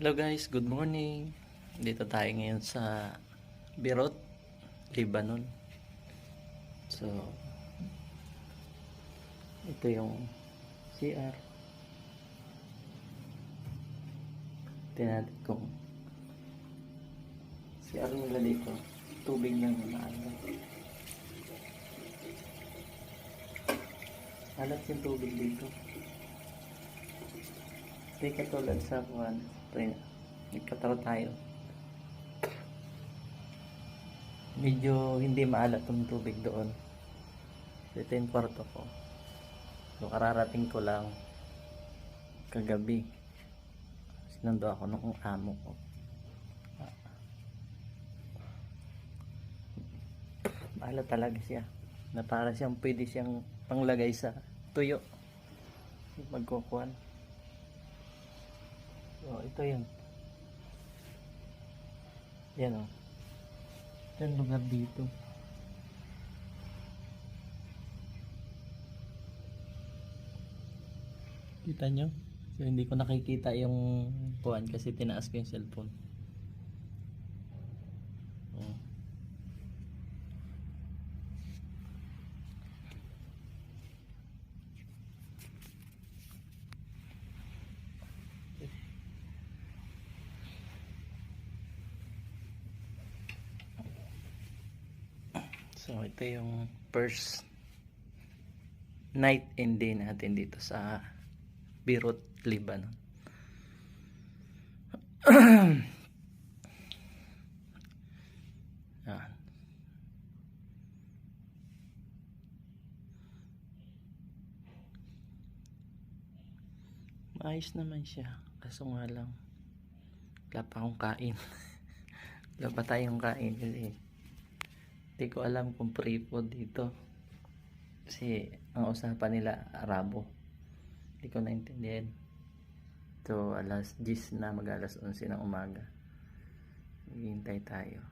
Hello guys, good morning. Dito tayo ngayon sa Beirut, Lebanon. So, ito yung CR. Tingnan natin kung CR nila dito. Tubig lang na maalat. Alat yung tubig dito. Hindi katulad sa kuwan. Nagkataro tayo. Medyo hindi maalat yung tubig doon. Ito yung kwarto ko. So, kararating ko lang kagabi. Sinundo ako nung amo ko. Maalat talaga siya. Na para siyang pwede siyang panglagay sa tuyo. Magkukuhan. So, ito yun. Yan o. Ito yung lugar dito. Kita nyo? So, hindi ko nakikita yung kuhan kasi tinaas ko yung cellphone. Oh. So, ito yung first night and day natin dito sa Beirut, Lebanon. Yan. Maayos naman siya. Kaso nga lang, wala pa akong kain. Wala pa tayong kain kasi hindi ko alam kung free food dito. Kasi ang usapan nila Arabo. Hindi ko naintindihan. So alas 10 na, mag alas 11 ng umaga. Maghihintay tayo.